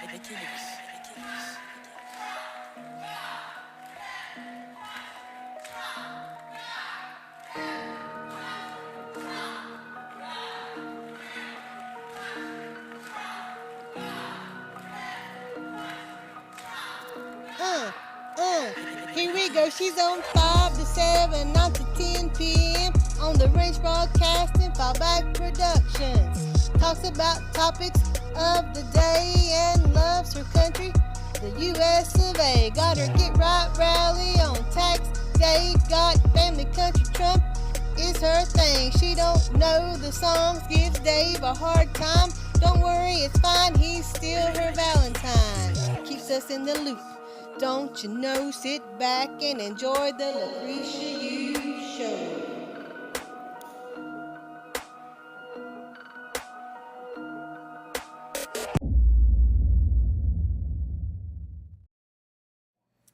Uh, Here we go. She's on 5 to 7, 9 to 10 p.m. on the Range Broadcasting Fallback Productions. Talks about topics of the day and loves her country, the U.S. of A. Got her Get Right rally on tax day. Got family country Trump is her thing. She don't know the songs, gives Dave a hard time. Don't worry, it's fine, he's still her Valentine. Keeps us in the loop. Don't you know? Sit back and enjoy the Lucretia Hughes Show.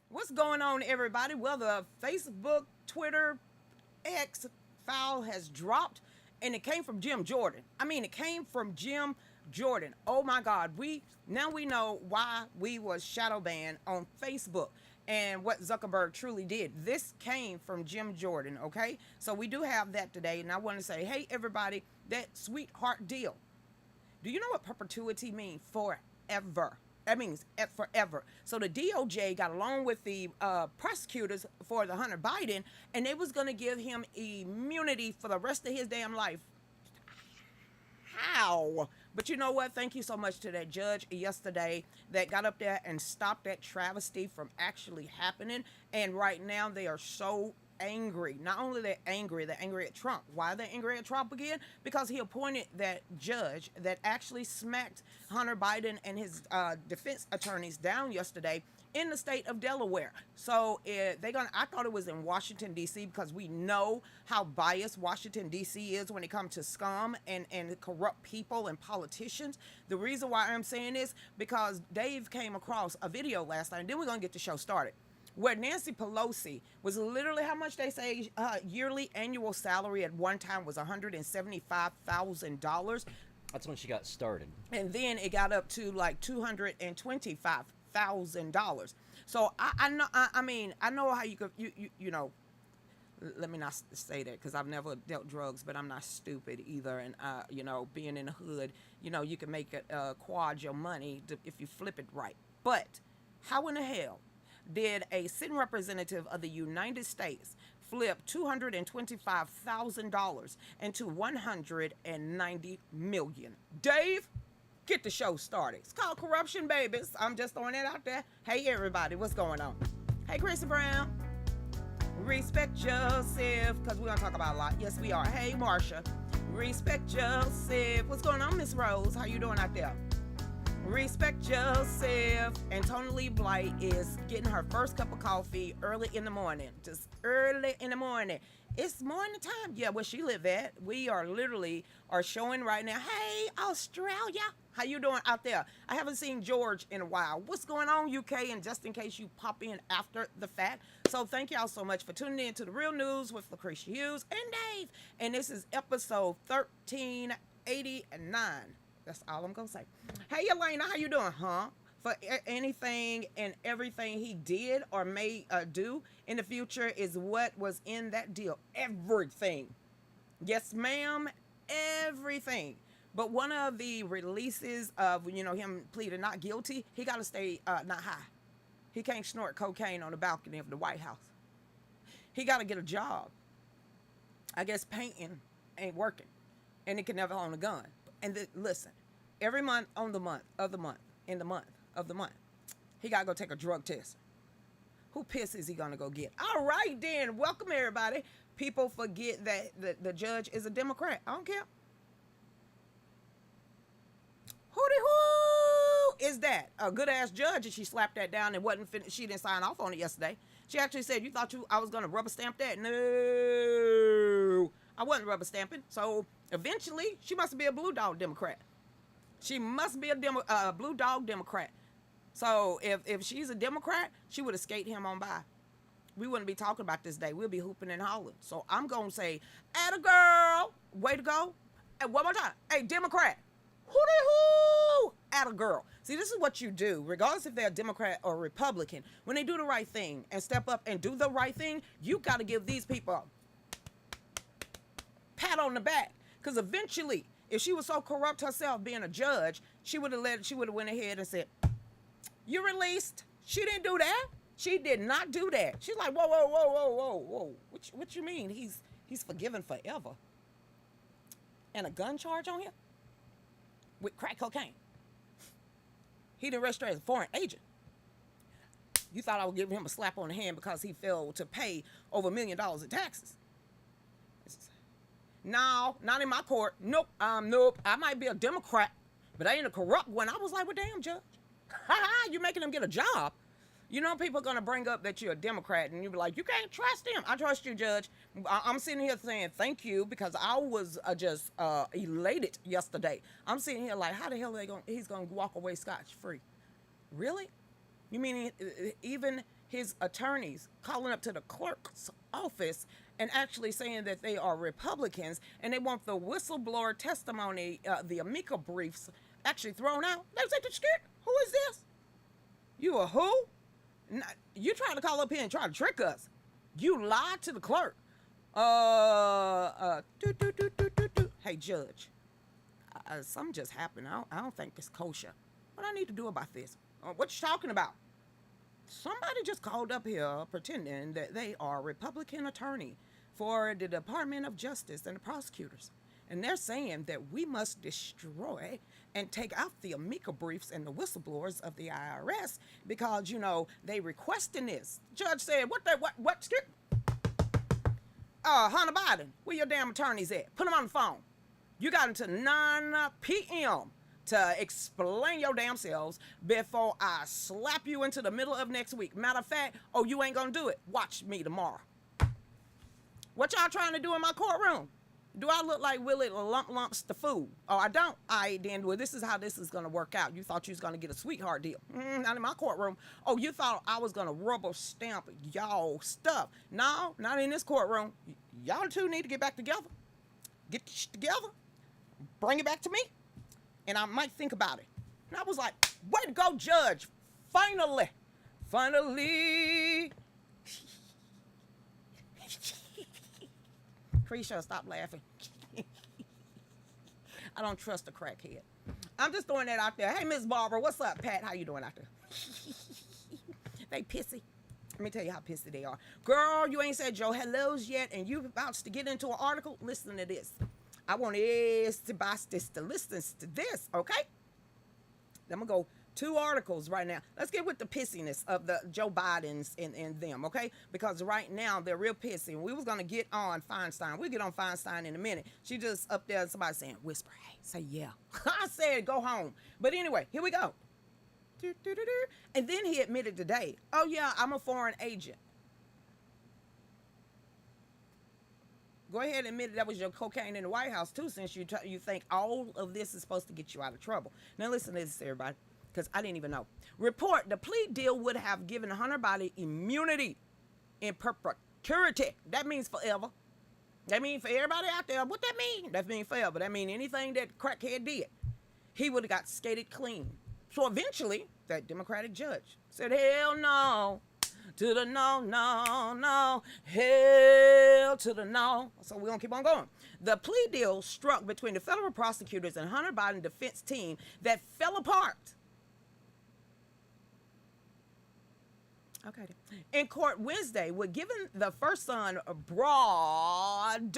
What's going on, everybody? Well, the Facebook, Twitter, X file has dropped, and it came from Jim Jordan. It came from Jim Jordan. Oh my God, we know why we was shadow banned on Facebook and what Zuckerberg truly did. This came from Jim Jordan, okay? So we do have that today, and I want to say, hey everybody, that sweetheart deal. Do you know what perpetuity means? Forever. That means forever. So the DOJ got along with the prosecutors for the Hunter Biden, and they was going to give him immunity for the rest of his damn life. How? But you know what? Thank you so much to that judge yesterday that got up there and stopped that travesty from actually happening. And right now they are so angry. Not only they're angry at Trump. Why are they angry at Trump again? Because he appointed that judge that actually smacked Hunter Biden and his defense attorneys down yesterday in the state of Delaware. So I thought it was in Washington, D.C., because we know how biased Washington, D.C. is when it comes to scum and corrupt people and politicians. The reason why I'm saying this, because Dave came across a video last night, and then we're going to get the show started, where Nancy Pelosi was literally, how much they say, yearly annual salary at one time was $175,000. That's when she got started. And then it got up to like $225,000. So I know how you could, you know, let me not say that because I've never dealt drugs, but I'm not stupid either. And, being in the hood, you can make it quad your money if you flip it right. But how in the hell did a sitting representative of the United States flip $225,000 into $190 million? Dave, get the show started. It's called corruption, babies. I'm just throwing it out there. Hey, everybody, what's going on? Hey, Chrissy Brown. Respect yourself, because we're going to talk about a lot. Yes, we are. Hey, Marsha. Respect yourself. What's going on, Miss Rose? How you doing out there? Respect yourself. And Tony Lee Blight is getting her first cup of coffee early in the morning. Just early in the morning. It's morning time. Yeah, where she live at. We are showing right now. Hey, Australia. How you doing out there? I haven't seen George in a while. What's going on, UK? And just in case you pop in after the fact. So thank y'all so much for tuning in to The Real News with Lucretia Hughes and Dave. And this is episode 1389. That's all I'm going to say. Hey, Elena, how you doing, huh? For anything and everything he did or may do in the future is what was in that deal. Everything. Yes, ma'am. Everything. But one of the releases of, him pleading not guilty, he got to stay not high. He can't snort cocaine on the balcony of the White House. He got to get a job. I guess painting ain't working. And he can never own a gun. And listen, every month in the month of the month, he got to go take a drug test. Who piss is he going to go get? All right, then. Welcome, everybody. People forget that the judge is a Democrat. I don't care. Who is that? A good-ass judge, and she slapped that down and wasn't finished. She didn't sign off on it yesterday. She actually said, you thought I was going to rubber stamp that? No. I wasn't rubber stamping. So eventually, she must be a blue dog Democrat. She must be a blue dog Democrat. So if she's a Democrat, she would have skated him on by. We wouldn't be talking about this day. We'll be hooping and hollering. So I'm going to say, atta girl, way to go. And one more time. Hey, Democrat, hoo at a girl. See, this is what you do, regardless if they're Democrat or Republican. When they do the right thing and step up and do the right thing, you got to give these people a pat on the back. Because eventually, if she was so corrupt herself being a judge, she would have went ahead and said, "You released." She didn't do that. She did not do that. She's like, whoa, whoa, whoa, whoa, whoa, whoa. What you mean? He's forgiven forever. And a gun charge on him? With crack cocaine. He didn't register as a foreign agent. You thought I would give him a slap on the hand because he failed to pay over $1 million in taxes. No, not in my court. Nope. Nope. I might be a Democrat, but I ain't a corrupt one. I was like, well, damn, Judge. You're making him get a job. You know, people are going to bring up that you're a Democrat, and you be like, you can't trust him. I trust you, Judge. I'm sitting here saying thank you because I was just elated yesterday. I'm sitting here like, how the hell he's going to walk away scotch-free? Really? You mean even his attorneys calling up to the clerk's office and actually saying that they are Republicans and they want the whistleblower testimony, the amica briefs, actually thrown out? They said, who is this? You a who? You trying to call up here and try to trick us. You lied to the clerk. Hey, Judge, something just happened. I don't think it's kosher. What I need to do about this? What you talking about? Somebody just called up here pretending that they are a Republican attorney for the Department of Justice and the prosecutors. And they're saying that we must destroy and take out the amica briefs and the whistleblowers of the IRS because, you know, they requesting this. Judge said, what? Hunter Biden, where your damn attorneys at? Put them on the phone. You got until 9 p.m. to explain your damn selves before I slap you into the middle of next week. Matter of fact, you ain't gonna do it. Watch me tomorrow. What y'all trying to do in my courtroom? Do I look like Willie Lumps the fool? Oh, I don't. Then, well, this is how this is going to work out. You thought you was going to get a sweetheart deal. Not in my courtroom. Oh, you thought I was going to rubber stamp y'all stuff. No, not in this courtroom. Y'all two need to get back together. Get this shit together. Bring it back to me. And I might think about it. And I was like, way to go, Judge. Finally. Lucretia, stop laughing. I don't trust a crackhead. I'm just throwing that out there. Hey, Miss Barbara, what's up, Pat? How you doing out there? They pissy. Let me tell you how pissy they are. Girl, you ain't said your hellos yet, and you about to get into an article? Listen to this. I want everybody to listen to this, okay? I'm going to go 2 articles right now. Let's get with the pissiness of the Joe Bidens and them, okay? Because right now they're real pissy. We was gonna get on Feinstein. We'll get on Feinstein in a minute. She just up there, somebody saying, whisper, hey, say yeah. I said go home. But anyway, here we go. And then he admitted today, oh yeah, I'm a foreign agent. Go ahead and admit that was your cocaine in the White House too, since you think all of this is supposed to get you out of trouble. Now listen to this, everybody. Because I didn't even know. Report, the plea deal would have given Hunter Biden immunity in perpetuity. That means forever. That means for everybody out there, what that mean? That means forever. That means anything that crackhead did, he would have got skated clean. So eventually, that Democratic judge said, hell no. To the no, no, no. Hell to the no. So we're going to keep on going. The plea deal struck between the federal prosecutors and Hunter Biden defense team that fell apart. Okay. In court Wednesday, we're giving the first son broad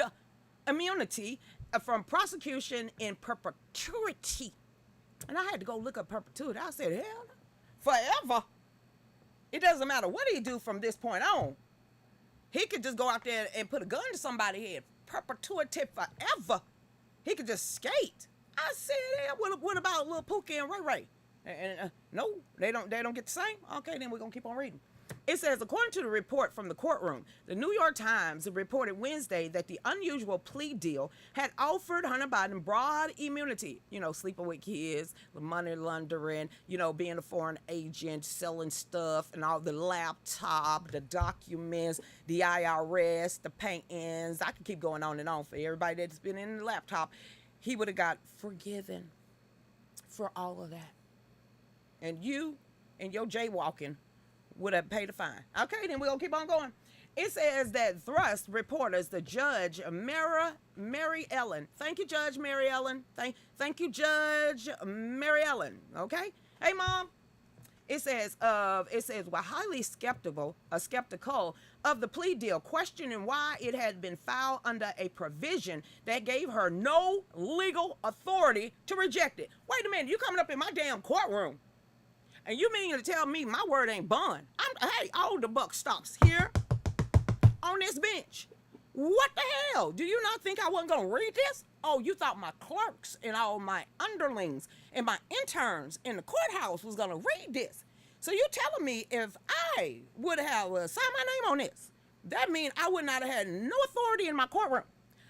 immunity from prosecution in perpetuity. And I had to go look up perpetuity. I said, hell, forever. It doesn't matter what he do from this point on. He could just go out there and put a gun to somebody's head. Perpetuity forever. He could just skate. I said, hey, what about little Pookie and Ray Ray? And no, they don't get the same. Okay, then we're gonna keep on reading. It says, according to the report from the courtroom, the New York Times reported Wednesday that the unusual plea deal had offered Hunter Biden broad immunity. You know, sleeping with kids, the money laundering, you know, being a foreign agent, selling stuff, and all the laptop, the documents, the IRS, the paintings. I could keep going on and on for everybody that's been in the laptop. He would have got forgiven. for all of that. And you and your jaywalking would have paid a fine. Okay, then we're going to keep on going. It says that thrust reporters, the judge, Mary Ellen. Thank you, Judge Mary Ellen. Thank you, Judge Mary Ellen. Okay? Hey, Mom. It says we're highly skeptical of the plea deal, questioning why it had been filed under a provision that gave her no legal authority to reject it. Wait a minute, you coming up in my damn courtroom, and you mean to tell me my word ain't bond? Hey, all the buck stops here on this bench. What the hell? Do you not think I wasn't gonna read this? Oh, you thought my clerks and all my underlings and my interns in the courthouse was gonna read this? So you telling me if I would have signed my name on this, that means I would not have had no authority in my courtroom.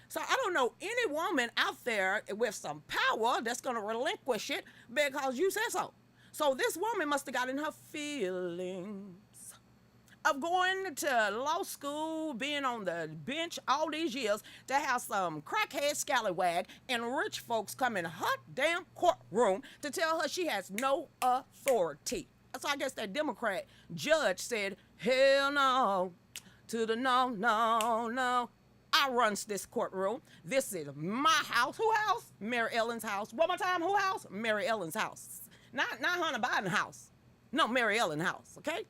So I don't know any woman out there with some power that's gonna relinquish it because you said so. So this woman must have got in her feelings of going to law school, being on the bench all these years, to have some crackhead scallywag and rich folks come in her damn courtroom to tell her she has no authority. So I guess that Democrat judge said, hell no, to the no, no, no. I runs this courtroom. This is my house. Who house? Mary Ellen's house. One more time, who house? Mary Ellen's house. Not Hunter Biden's house. No, Mary Ellen house, okay?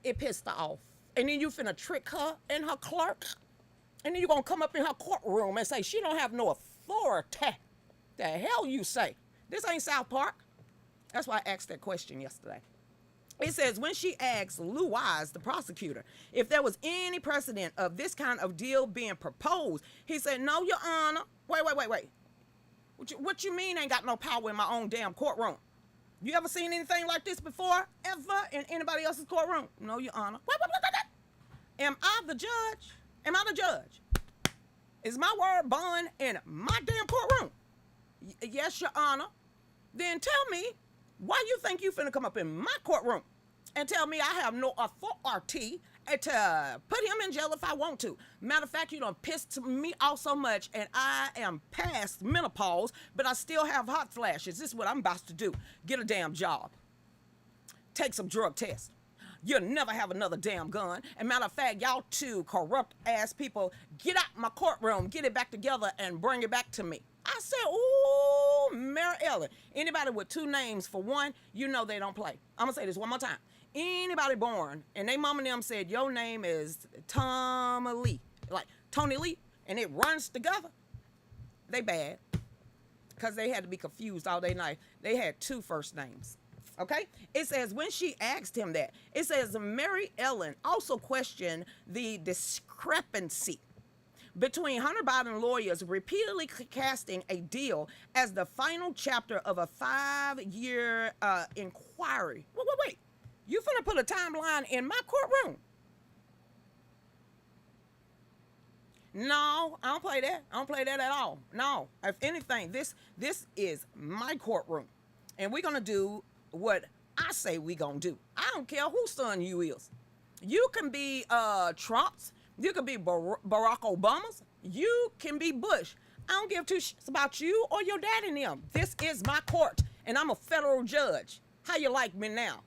It pissed her off. And then you finna trick her and her clerk, and then you gonna come up in her courtroom and say she don't have no authority. The hell you say? This ain't South Park. That's why I asked that question yesterday. It says, when she asked Lou Wise, the prosecutor, if there was any precedent of this kind of deal being proposed, he said, no, Your Honor. Wait. What you mean ain't got no power in my own damn courtroom? You ever seen anything like this before, ever, in anybody else's courtroom? No, Your Honor. What? Am I the judge? Am I the judge? Is my word bond in my damn courtroom? Yes, Your Honor. Then tell me, why you think you finna come up in my courtroom and tell me I have no authority to put him in jail if I want to? Matter of fact, you done pissed me off so much, and I am past menopause, but I still have hot flashes. This is what I'm about to do. Get a damn job. Take some drug tests. You'll never have another damn gun. And matter of fact, y'all two corrupt ass people, get out my courtroom, get it back together, and bring it back to me. I said, ooh, Mary Ellen. Anybody with two names for one, you know they don't play. I'm going to say this one more time. Anybody born, and they mom and them said, your name is Tom Lee, like Tony Lee, and it runs together, they bad. Because they had to be confused all day night. They had two first names. Okay? It says, when she asked him that, it says, Mary Ellen also questioned the discrepancy between Hunter Biden lawyers repeatedly casting a deal as the final chapter of a 5-year inquiry. Wait. You finna put a timeline in my courtroom? No, I don't play that. I don't play that at all. No. If anything, this is my courtroom. And we're gonna do what I say we gonna do. I don't care whose son you is. You can be Trump's. You can be Barack Obama's. You can be Bush. I don't give two shits about you or your dad and them. This is my court, and I'm a federal judge. How you like me now?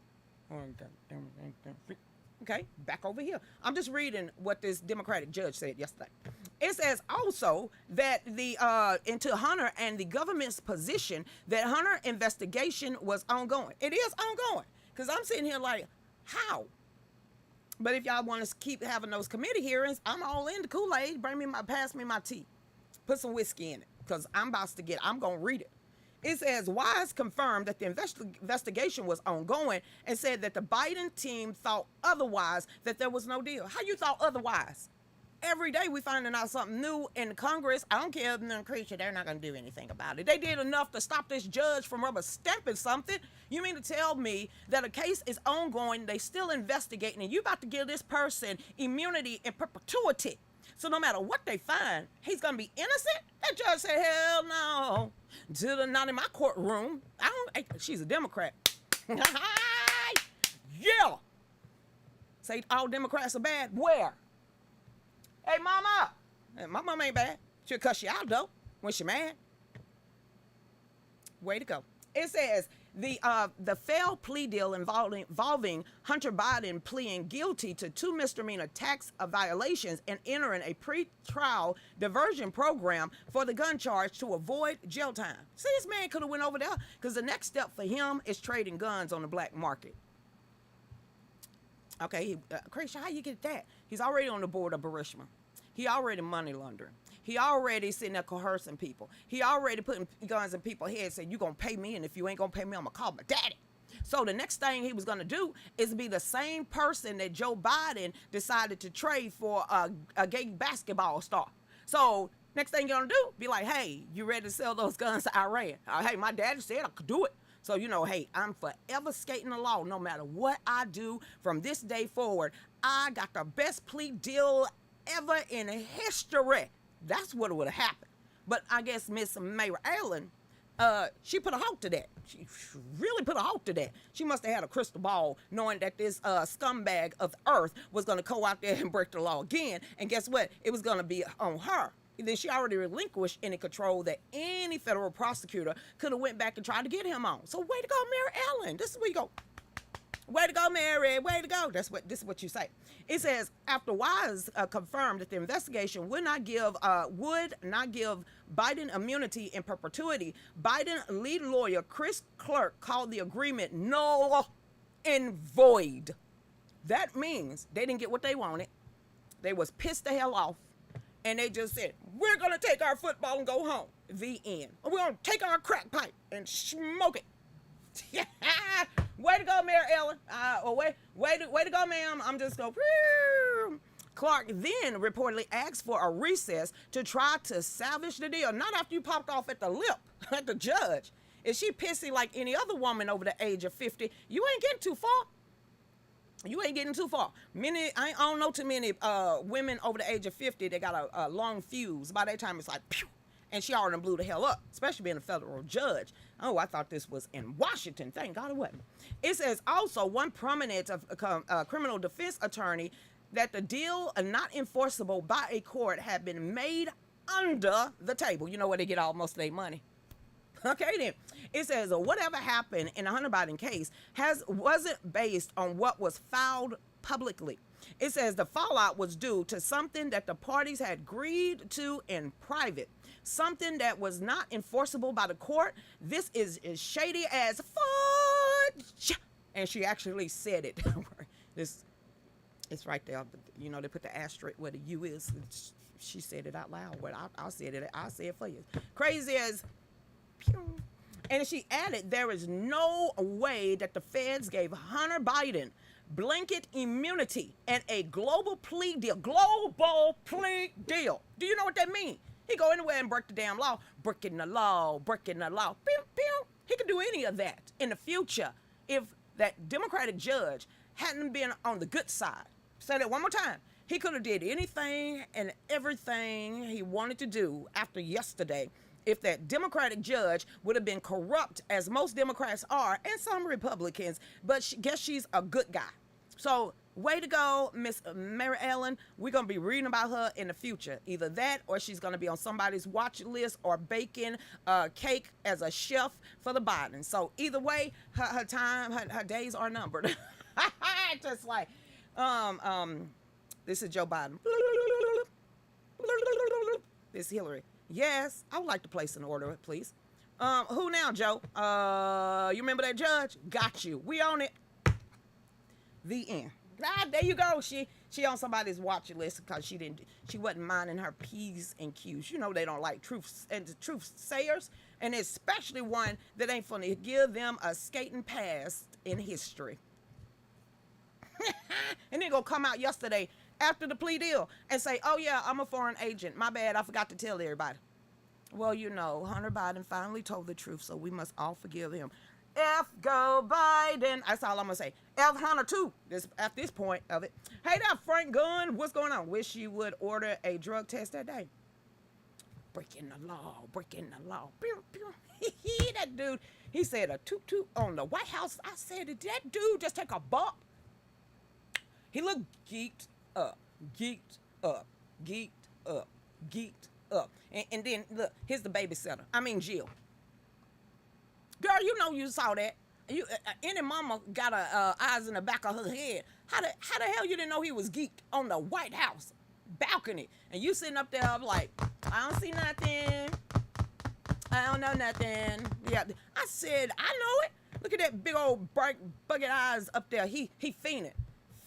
Okay, back over here. I'm just reading what this Democratic judge said yesterday. It says also that into Hunter and the government's position that Hunter investigation was ongoing. It is ongoing, because I'm sitting here like, how? But if y'all want to keep having those committee hearings, I'm all in the Kool-Aid. Pass me my tea. Put some whiskey in it, because I'm going to read it. It says, Wise confirmed that the investigation was ongoing and said that the Biden team thought otherwise, that there was no deal. How you thought otherwise? Every day we finding out something new in Congress. I don't care if Lucretia, they're not going to do anything about it. They did enough to stop this judge from rubber stamping something. You mean to tell me that a case is ongoing, they still investigating, and you about to give this person immunity in perpetuity? So no matter what they find, he's going to be innocent? That judge said, hell no. Not in my courtroom. She's a Democrat. Yeah. Say all Democrats are bad? Where? Hey, mama. My mama ain't bad. She'll cuss you out, though, when she mad. Way to go. It says the failed plea deal involving Hunter Biden pleading guilty to 2 misdemeanor tax violations and entering a pre-trial diversion program for the gun charge to avoid jail time. See, this man could have went over there because the next step for him is trading guns on the black market. Okay, Lucretia, how you get that? He's already on the board of Barishma. He already money laundering. He already sitting there coercing people. He already putting guns in people's heads saying, you going to pay me, and if you ain't going to pay me, I'm going to call my daddy. So the next thing he was going to do is be the same person that Joe Biden decided to trade for a gay basketball star. So next thing you're going to do, be like, hey, you ready to sell those guns to Iran? Hey, my daddy said I could do it. So, hey, I'm forever skating the law no matter what I do from this day forward. I got the best plea deal ever in history. That's what would have happened. But I guess Miss Mary Ellen, she put a halt to that. She really put a halt to that. She must have had a crystal ball knowing that this scumbag of the earth was going to go out there and break the law again. And guess what? It was going to be on her. Then she already relinquished any control that any federal prosecutor could have went back and tried to get him on. So way to go, Mary Ellen. This is where you go. Way to go, Mary. Way to go. This is what you say. It says after Wise confirmed that the investigation would not give Biden immunity in perpetuity, Biden lead lawyer Chris Clark called the agreement null and void. That means they didn't get what they wanted. They was pissed the hell off. And they just said, we're going to take our football and go home. The end. We're going to take our crack pipe and smoke it. Way to go, Mary Ellen. Way to go, ma'am. I'm just going, Clark then reportedly asked for a recess to try to salvage the deal. Not after you popped off at the lip at the judge. If she pissy like any other woman over the age of 50, you ain't getting too far. You ain't getting too far. I don't know too many women over the age of 50 that got a long fuse. By that time, it's like, pew, and she already blew the hell up, especially being a federal judge. Oh, I thought this was in Washington. Thank God it wasn't. It says also one prominent criminal defense attorney that the deal not enforceable by a court had been made under the table. You know where they get all most of their money. Okay, then. It says whatever happened in the Hunter Biden case wasn't based on what was filed publicly. It says the fallout was due to something that the parties had agreed to in private, something that was not enforceable by the court. This is as shady as fudge. And she actually said it. It's right there. They put the asterisk where the U is. She said it out loud. Well, I'll say it for you. Crazy as... Pew. And she added, there is no way that the feds gave Hunter Biden blanket immunity and a global plea deal. Global plea deal. Do you know what that means? He go anywhere and break the damn law. Breaking the law. Pew, pew. He could do any of that in the future if that Democratic judge hadn't been on the good side. Say that one more time. He could have did anything and everything he wanted to do after yesterday if that Democratic judge would have been corrupt, as most Democrats are, and some Republicans, but guess she's a good guy. So, way to go, Miss Mary Ellen. We're going to be reading about her in the future. Either that, or she's going to be on somebody's watch list, or baking cake as a chef for the Biden. So, either way, her time, her days are numbered. Just like, this is Joe Biden. This is Hillary. Yes, I would like to place an order, please. Who now, Joe? You remember that judge? Got you. We on it. The end. There you go. She on somebody's watch list because she wasn't minding her P's and Q's. You know they don't like truth sayers, and especially one that ain't finna give them a skating past in history. And then gonna come out yesterday after the plea deal and say, oh yeah, I'm a foreign agent. My bad, I forgot to tell everybody. Well, Hunter Biden finally told the truth, so we must all forgive him. F go Biden. That's all I'm going to say. F Hunter too, at this point of it. Hey there, Frank Gunn. What's going on? Wish you would order a drug test that day. Breaking the law. Pew, pew. That dude, he said a toot-toot on the White House. I said, did that dude just take a bump? He looked geeked up. And then, look, here's the babysitter. I mean, Jill. Girl, you know you saw that. You any mama got a eyes in the back of her head. How the hell you didn't know he was geeked on the White House balcony? And you sitting up there like, I don't see nothing. I don't know nothing. Yeah, I said, I know it. Look at that big old bright bucket eyes up there. He fiending.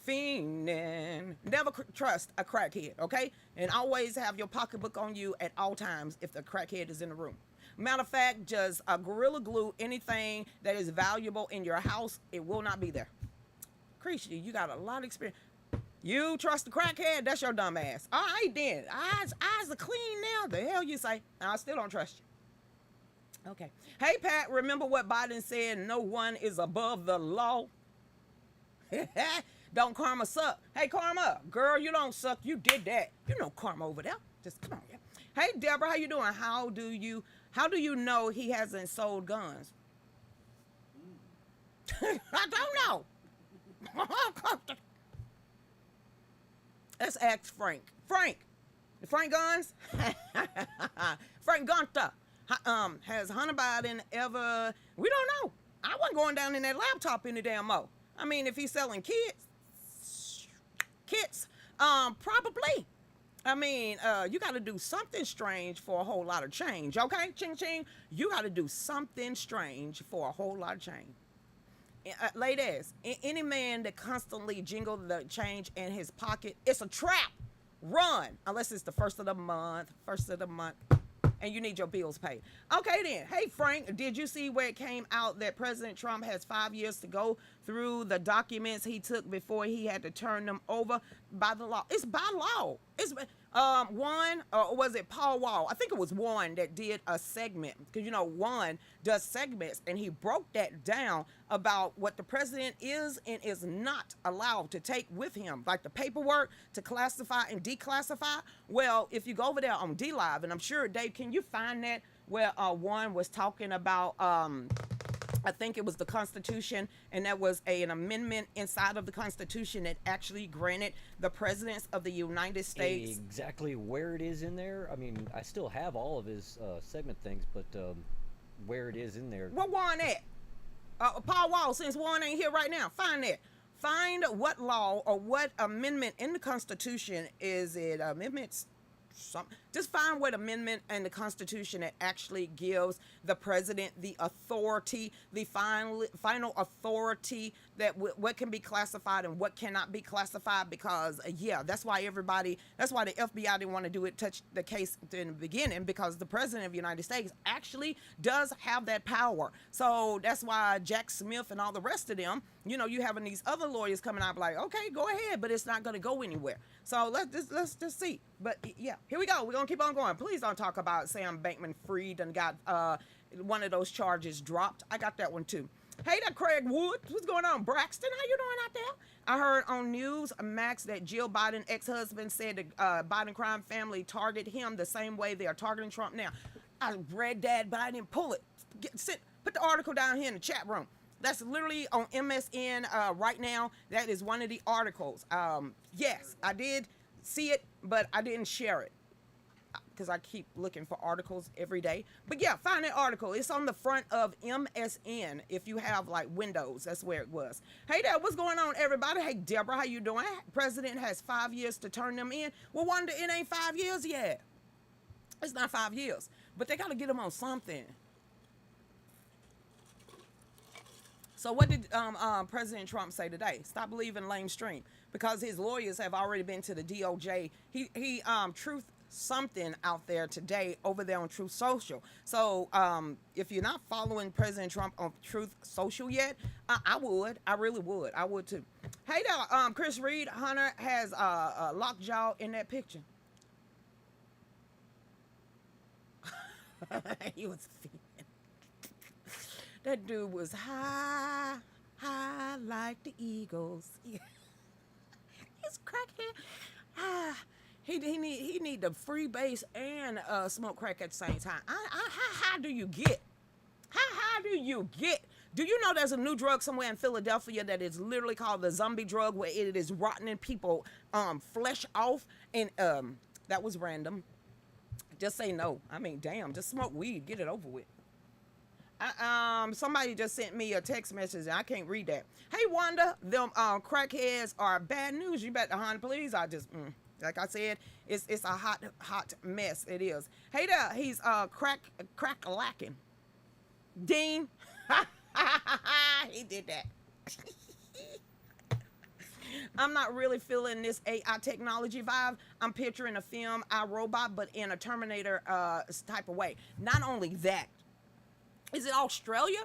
Fiending. Never trust a crackhead, okay? And always have your pocketbook on you at all times if the crackhead is in the room. Matter of fact, just Gorilla Glue anything that is valuable in your house. It will not be there. Lucretia, you got a lot of experience. You trust the crackhead? That's your dumb ass. All right then. Eyes are clean now. The hell you say? I still don't trust you. Okay. Hey, Pat, remember what Biden said? No one is above the law. Don't karma suck. Hey, Karma, girl, you don't suck. You did that. You know Karma over there. Just come on, yeah. Hey, Deborah, how you doing? How do you know he hasn't sold guns? I don't know. Let's ask Frank. Frank Guns? Frank Gunter. Has Hunter Biden ever... We don't know. I wasn't going down in that laptop any damn mo. I mean, if he's selling kits, probably. I mean, you got to do something strange for a whole lot of change, okay? Ching ching. You got to do something strange for a whole lot of change. Ladies, any man that constantly jingle the change in his pocket, it's a trap. Run, unless it's the first of the month, and you need your bills paid. Okay then. Hey Frank, did you see where it came out that President Trump has 5 years to go through the documents he took before he had to turn them over by the law? It's by law. It's one, or was it Paul Wall? I think it was one that did a segment, because you know one does segments, and he broke that down about what the president is and is not allowed to take with him, like the paperwork to classify and declassify. Well, if you go over there on D Live, and I'm sure Dave, can you find that where one was talking about I think it was the Constitution, and that was an amendment inside of the Constitution that actually granted the presidents of the United States. Exactly where it is in there. I mean, I still have all of his segment things, but where it is in there. Where Warren at? Paul Wall, since Warren ain't here right now, find that. Find what law or what amendment in the Constitution is it. Amendments. Just find what amendment in the Constitution that actually gives the president the authority, the final authority that what can be classified and what cannot be classified. Because that's why the FBI didn't want to touch the case in the beginning, because the president of the United States actually does have that power. So that's why Jack Smith and all the rest of them, you having these other lawyers coming out like, okay, go ahead, but it's not going to go anywhere. So let's just see. But yeah, here we go. We're going to keep on going. Please don't talk about Sam Bankman-Fried and got one of those charges dropped. I got that one too. Hey there, Craig Woods. What's going on? Braxton, how you doing out there? I heard on News Max that Jill Biden ex-husband said the Biden crime family target him the same way they are targeting Trump now. I read that, but I didn't pull it. Put the article down here in the chat room. That's literally on MSN right now. That is one of the articles. Yes, I did see it, but I didn't share it because I keep looking for articles every day. But yeah, find that article. It's on the front of MSN. If you have like Windows, that's where it was. Hey there, what's going on, everybody? Hey, Deborah, how you doing? President has 5 years to turn them in. Well, wonder it ain't 5 years yet. It's not 5 years, but they got to get them on something. So what did President Trump say today? Stop believing lamestream, because his lawyers have already been to the DOJ. He truth something out there today over there on Truth Social. So if you're not following President Trump on Truth Social yet, I would. I really would. I would too. Hey there, Chris Reed, Hunter has a lockjaw in that picture. He was feeding. That dude was high like the Eagles. He's crackhead. He need the free base and smoke crack at the same time. How do you get? How do you get? Do you know there's a new drug somewhere in Philadelphia that is literally called the zombie drug, where it is rotting people flesh off? And that was random. Just say no. I mean, damn, just smoke weed, get it over with. Somebody just sent me a text message and I can't read that. Hey Wanda, them crackheads are bad news. You better hunt, please. Like I said, it's a hot mess. It is. Hey there, he's crack lacking. Dean, he did that. I'm not really feeling this AI technology vibe. I'm picturing a film, I, Robot, but in a Terminator type of way. Not only that, is it Australia?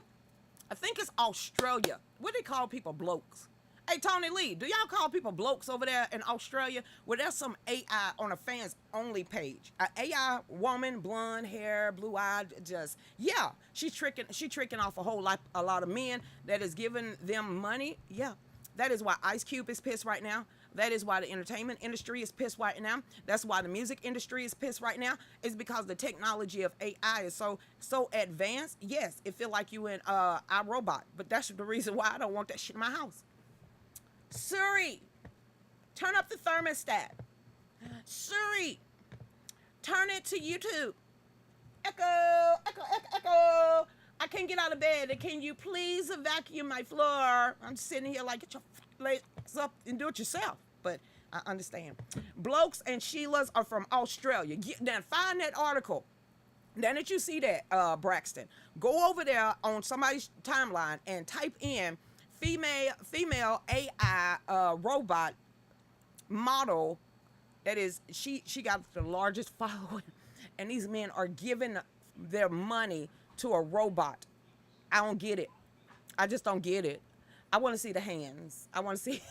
I think it's Australia. What do they call people? Blokes. Hey, Tony Lee, do y'all call people blokes over there in Australia? Well, there's some AI on a fans only page. An AI woman, blonde hair, blue eyed, just, yeah, she's tricking off a lot of men that is giving them money. Yeah, that is why Ice Cube is pissed right now. That is why the entertainment industry is pissed right now. That's why the music industry is pissed right now. It's because the technology of AI is so advanced. Yes, it feel like you in iRobot, but that's the reason why I don't want that shit in my house. Siri, turn up the thermostat. Siri, turn it to YouTube. Echo, echo, echo, echo. I can't get out of bed. Can you please vacuum my floor? I'm sitting here like, get your legs up and do it yourself. But I understand. Blokes and Sheilas are from Australia. Now find that article. Now that you see that, Braxton, go over there on somebody's timeline and type in female AI robot model. That is, she got the largest following, and these men are giving their money to a robot. I don't get it. I just don't get it. I want to see the hands. I want to see.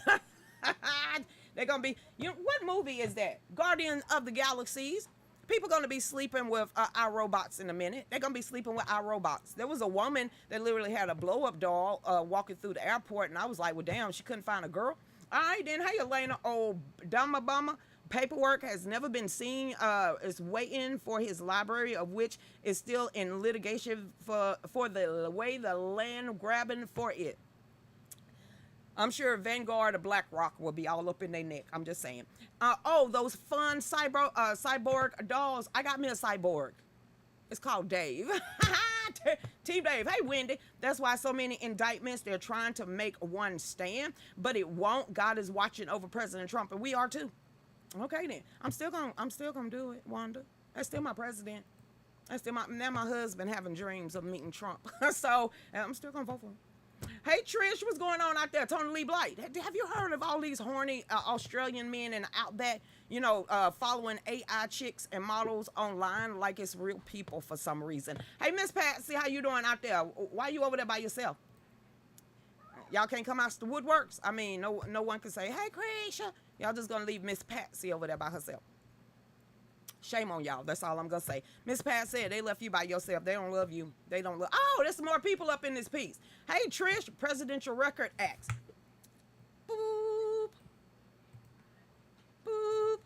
They're gonna be. What movie is that? Guardian of the Galaxies. People gonna be sleeping with our robots in a minute. They're gonna be sleeping with our robots. There was a woman that literally had a blow-up doll walking through the airport, and I was like, well, damn, she couldn't find a girl. All right, then, hey, Elena, Obama. Paperwork has never been seen. Is waiting for his library, of which is still in litigation for the way the land grabbing for it. I'm sure Vanguard or BlackRock will be all up in their neck. I'm just saying. Those fun cyborg dolls. I got me a cyborg. It's called Dave. Team Dave. Hey, Wendy. That's why so many indictments. They're trying to make one stand, but it won't. God is watching over President Trump, and we are too. Okay, then. I'm still gonna do it, Wanda. That's still my president. That's still my husband having dreams of meeting Trump. So I'm still gonna vote for him. Hey Trish, what's going on out there? Tony Lee Blight. Have you heard of all these horny Australian men in the outback, following AI chicks and models online like it's real people for some reason? Hey Miss Patsy, how you doing out there? Why you over there by yourself? Y'all can't come out to the woodworks? I mean, no one can say, hey Creisha. Y'all just gonna leave Miss Patsy over there by herself. Shame on y'all. That's all I'm gonna say. Miss Pat said they left you by yourself. They don't love you. They don't love. Oh, there's more people up in this piece. Hey Trish, Presidential Record Acts. Boop. Boop.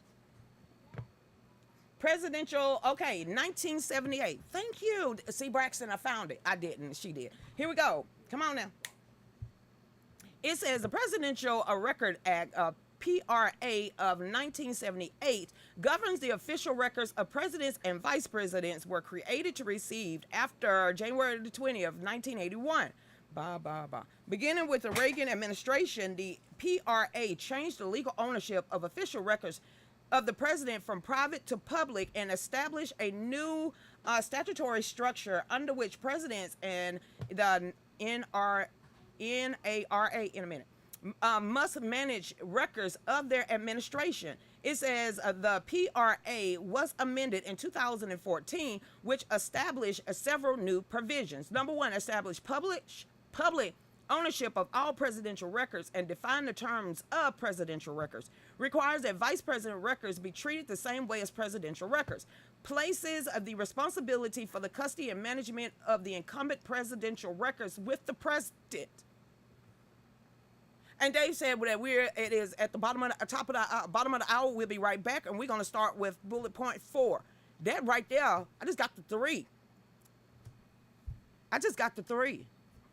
Presidential, okay, 1978. Thank you. See, Braxton, I found it. I didn't. She did. Here we go. Come on now. It says the Presidential Record Act of PRA of 1978 governs the official records of presidents and vice presidents were created to receive after January the 20th, 1981. Beginning with the Reagan administration, the PRA changed the legal ownership of official records of the president from private to public and established a new statutory structure under which presidents and the NARA in a minute must manage records of their administration. It says the PRA was amended in 2014, which established several new provisions. Number one, established public ownership of all presidential records and define the terms of presidential records. Requires that vice president records be treated the same way as presidential records. Places the responsibility for the custody and management of the incumbent presidential records with the president. And Dave said that it is at the bottom of the hour. We'll be right back, and we're going to start with bullet point 4. That right there, I just got the 3.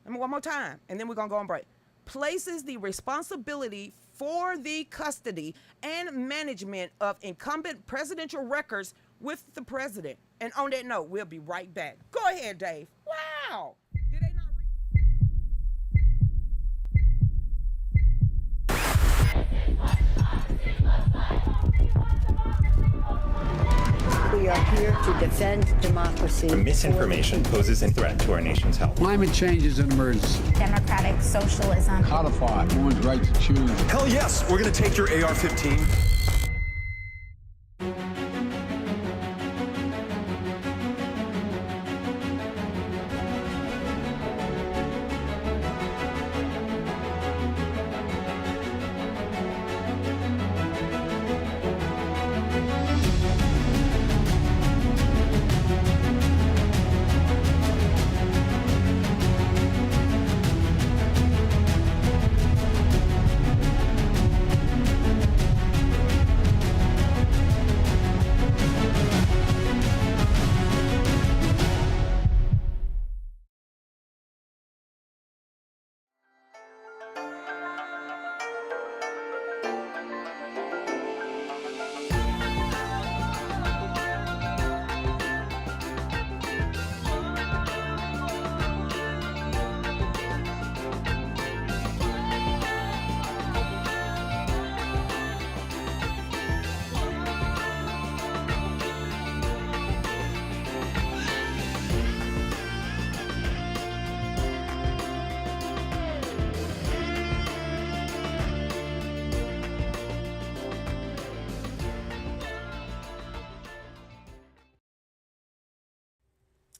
Let me one more time, and then we're going to go on break. Places the responsibility for the custody and management of incumbent presidential records with the president. And on that note, we'll be right back. Go ahead, Dave. Wow. defend democracy. Misinformation poses a threat to our nation's health. Climate change is an emergency. Democratic socialism. Codify women's right to choose. Hell yes, we're going to take your AR-15.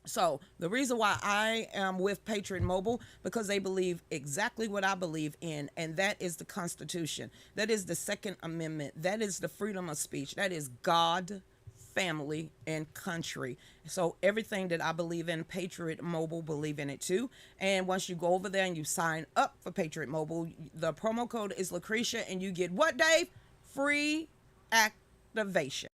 So the reason why I am with Patriot Mobile, because they believe exactly what I believe in, and that is the Constitution. That is the Second Amendment. That is the freedom of speech. That is God, family, and country. So everything that I believe in, Patriot Mobile believe in it too. And once you go over there and you sign up for Patriot Mobile, the promo code is Lucretia, and you get what, Dave? Free activation.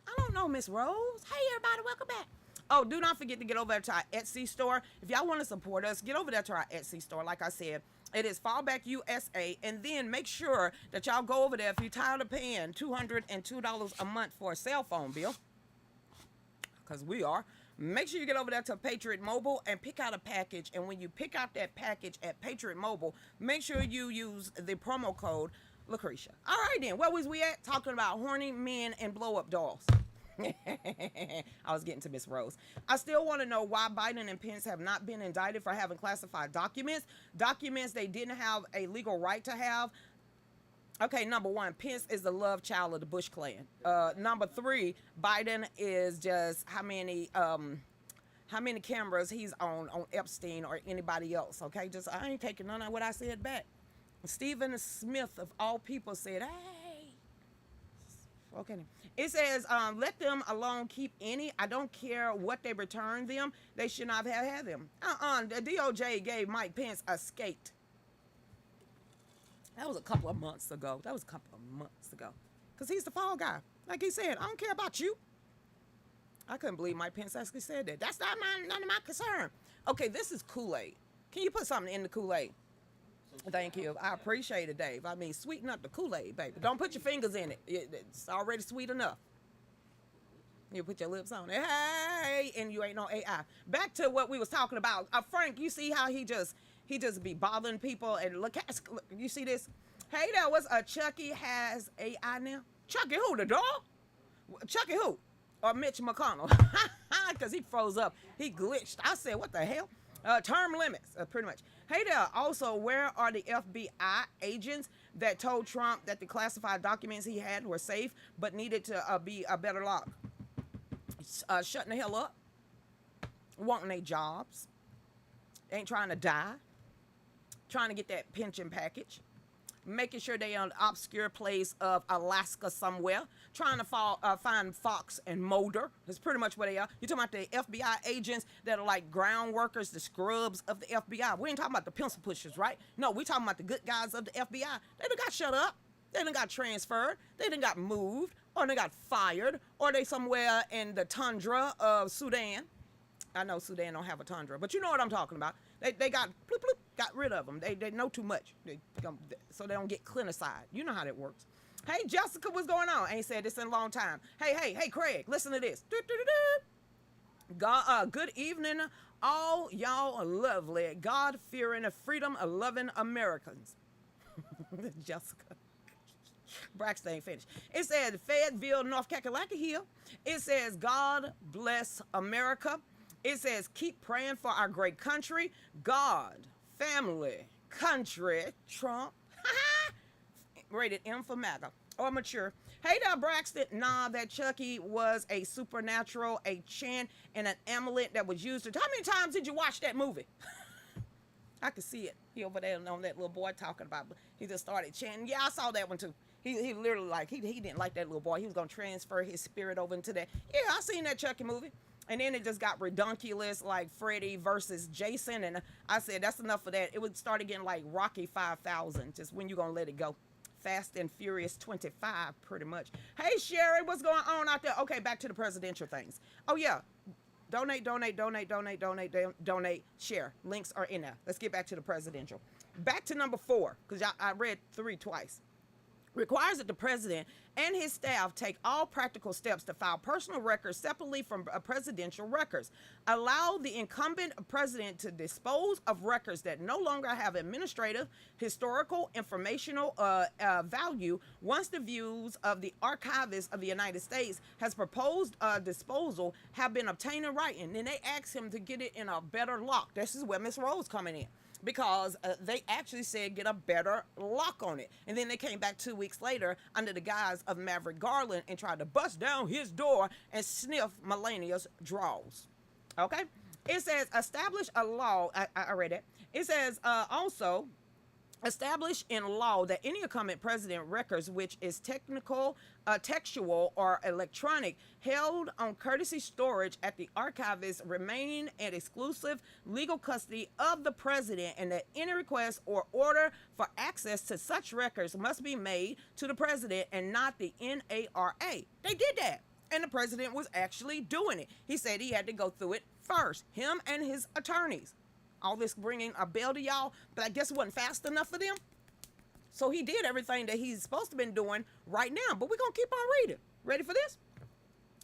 I don't know, Miss Rose. Hey, everybody, welcome back. Oh, do not forget to get over there to our Etsy store. If y'all want to support us, get over there to our Etsy store. Like I said, it is Fallback USA. And then make sure that y'all go over there if you're tired of paying $202 a month for a cell phone bill, because we are. Make sure you get over there to Patriot Mobile and pick out a package. And when you pick out that package at Patriot Mobile, make sure you use the promo code Lucretia. All right, then. Where was we at? Talking about horny men and blow-up dolls. I was getting to Miss Rose. I still want to know why Biden and Pence have not been indicted for having classified documents. Documents they didn't have a legal right to have. Okay, number one, Pence is the love child of the Bush clan. Number three, Biden is just how many cameras he's on Epstein or anybody else. Okay, just I ain't taking none of what I said back. Stephen Smith of all people said, hey. Okay. It says, let them alone, keep any. I don't care what they return them. They should not have had them. The DOJ gave Mike Pence a skate. That was a couple of months ago. Because he's the fall guy. Like he said, I don't care about you. I couldn't believe Mike Pence actually said that. That's not none of my concern. Okay, this is Kool-Aid. Can you put something in the Kool-Aid? Thank you. I appreciate it, Dave. I mean, sweeten up the Kool-Aid, baby. Don't put your fingers in it. It's already sweet enough. You put your lips on it. Hey, and you ain't no AI. Back to what we was talking about. Frank, you see how he just be bothering people and look, you see this? Hey, there was Chucky has AI now. Chucky who, the dog? Chucky who? Or Mitch McConnell? Because he froze up. He glitched. I said, what the hell? Term limits, pretty much. Hey there, also, where are the FBI agents that told Trump that the classified documents he had were safe but needed to be a better lock? Shutting the hell up, wanting their jobs, ain't trying to die, trying to get that pension package, making sure they on an obscure place of Alaska somewhere, trying to find Fox and Mulder. That's pretty much what they are. You're talking about the FBI agents that are like ground workers, the scrubs of the FBI. We ain't talking about the pencil pushers, right? No, we talking about the good guys of the FBI. They done got shut up. They done got transferred. They done got moved, or they got fired, or they somewhere in the tundra of Sudan. I know Sudan don't have a tundra, but you know what I'm talking about. They got bloop, bloop, got rid of them. They know too much, so they don't get clinicide. You know how that works. Hey, Jessica, what's going on? I ain't said this in a long time. Hey, Craig, listen to this. Good evening, all y'all lovely, God-fearing, freedom-loving Americans. Jessica. Braxton ain't finished. It says Fayetteville, North Kakalaki Hill. It says God bless America. It says keep praying for our great country. God, family, country, Trump. Rated M for MAGA or mature. Hey there, Braxton. Nah, that Chucky was a supernatural, a chant, and an amulet that was used to. How many times did you watch that movie? I could see it. He over there on that little boy talking about. He just started chanting. Yeah, I saw that one too. He literally like he didn't like that little boy. He was gonna transfer his spirit over into that. Yeah, I seen that Chucky movie. And then it just got redunculous, like Freddy versus Jason. And I said, that's enough of that. It would start again like Rocky 5000. Just when you gonna let it go. Fast and Furious 25, pretty much. Hey, Sherry, what's going on out there? Okay, back to the presidential things. Oh, yeah. Donate. Share. Links are in there. Let's get back to the presidential. Back to number 4, because I read 3 twice. Requires that the president and his staff take all practical steps to file personal records separately from presidential records. Allow the incumbent president to dispose of records that no longer have administrative, historical, informational value once the views of the archivist of the United States has proposed disposal have been obtained in writing. Then they asked him to get it in a better lock. This is where Miss Rose coming in. Because they actually said get a better lock on it. And then they came back 2 weeks later under the guise of Maverick Garland and tried to bust down his door and sniff Melania's drawers. Okay? It says establish a law. I read it. It says also establish in law that any incumbent president records which is textual or electronic held on courtesy storage at the archivist remain in exclusive legal custody of the president, and that any request or order for access to such records must be made to the president and not the NARA. They did that, and the president was actually doing it. He said he had to go through it first, him and his attorneys. All this bringing a bell to y'all, but I guess it wasn't fast enough for them. So he did everything that he's supposed to been doing right now, but we're going to keep on reading. Ready for this?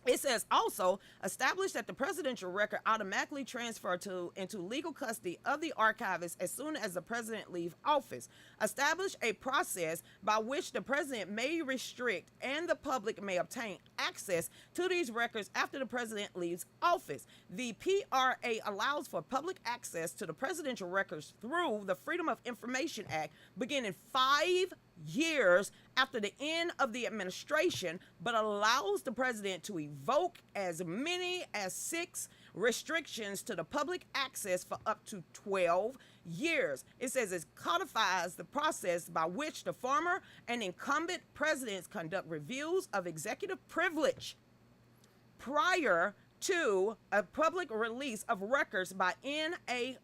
It says also establish that the presidential record automatically transfer into legal custody of the archivist as soon as the president leaves office. Establish a process by which the president may restrict and the public may obtain access to these records after the president leaves office. The PRA allows for public access to the presidential records through the Freedom of Information Act beginning 5 years after the end of the administration, but allows the president to evoke as many as 6 restrictions to the public access for up to 12 years. It says it codifies the process by which the former and incumbent presidents conduct reviews of executive privilege prior to a public release of records by NARA,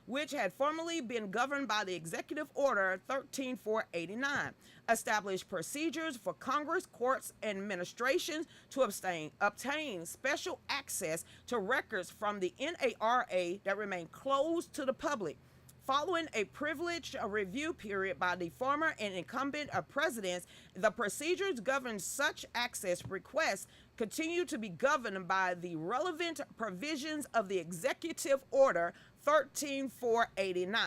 which had formerly been governed by the Executive Order 13489. Establish procedures for Congress, courts, and administrations to obtain special access to records from the NARA that remain closed to the public. Following a privileged review period by the former and incumbent presidents, the procedures governing such access requests continue to be governed by the relevant provisions of the Executive Order 13489.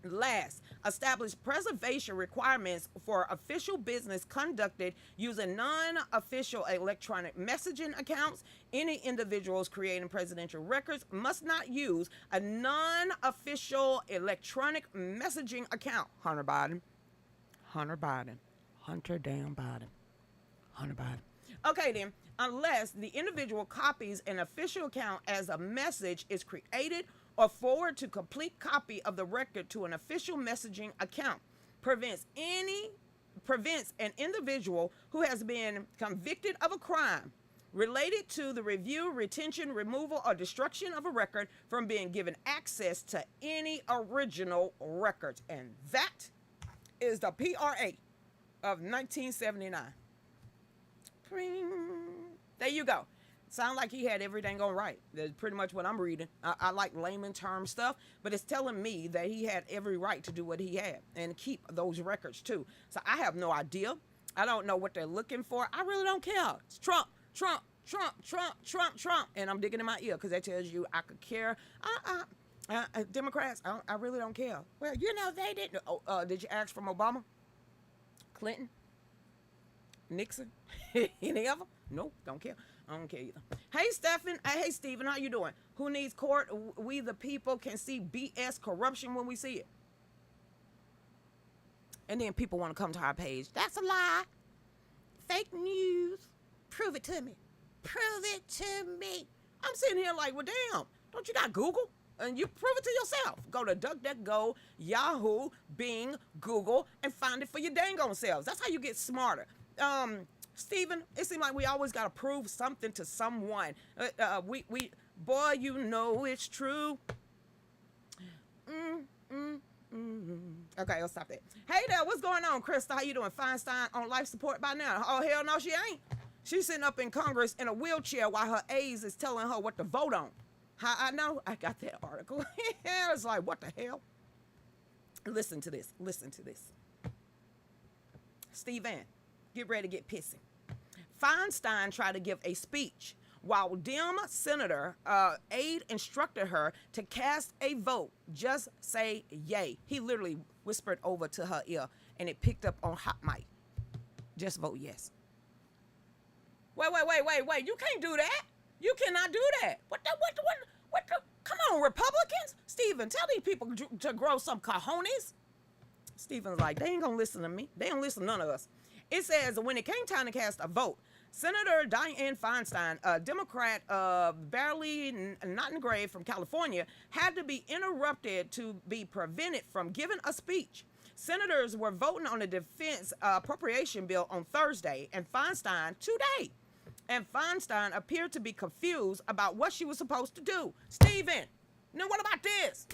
Last, establish preservation requirements for official business conducted using non-official electronic messaging accounts. Any individuals creating presidential records must not use a non-official electronic messaging account. Hunter Biden. Hunter damn Biden. Hunter Biden. Okay then, unless the individual copies an official account as a message is created or forward to complete copy of the record to an official messaging account, prevents an individual who has been convicted of a crime related to the review, retention, removal, or destruction of a record from being given access to any original records. And that is the PRA of 1979. There you go. Sound like he had everything on right. That's pretty much what I'm reading. I like layman term stuff, but it's telling me that he had every right to do what he had and keep those records too. So I have no idea. I don't know what they're looking for. I really don't care. It's Trump. And I'm digging in my ear because that tells you I could care. Democrats, I really don't care. Well, you know, they didn't. Did you ask from Obama? Clinton? Nixon? Any of them? Nope, don't care. I don't care either. Hey, Stephen, how you doing? Who needs court? We the people can see BS corruption when we see it. And then people want to come to our page. That's a lie. Fake news. Prove it to me. Prove it to me. I'm sitting here like, well, damn. Don't you got Google? And you prove it to yourself. Go to DuckDuckGo, Yahoo, Bing, Google, and find it for your dang on selves. That's how you get smarter. Stephen, it seems like we always got to prove something to someone. Boy, you know it's true. Okay, I'll stop that. Hey there, what's going on, Krista? How you doing? Feinstein on life support by now? Oh, hell no, she ain't. She's sitting up in Congress in a wheelchair while her aides is telling her what to vote on. How I know? I got that article. It's like, what the hell? Listen to this. Stephen, get ready to get pissy. Feinstein tried to give a speech while Dem Senator aide instructed her to cast a vote. Just say yay. He literally whispered over to her ear, and it picked up on hot mic. Just vote yes. Wait. You can't do that. You cannot do that. What the? Come on, Republicans. Stephen, tell these people to grow some cojones. Stephen's like, they ain't gonna listen to me. They don't listen to none of us. It says, when it came time to cast a vote, Senator Dianne Feinstein, a Democrat barely not in the grave from California, had to be interrupted to be prevented from giving a speech. Senators were voting on the defense appropriation bill on Thursday, and Feinstein today. And Feinstein appeared to be confused about what she was supposed to do. Stephen, now what about this?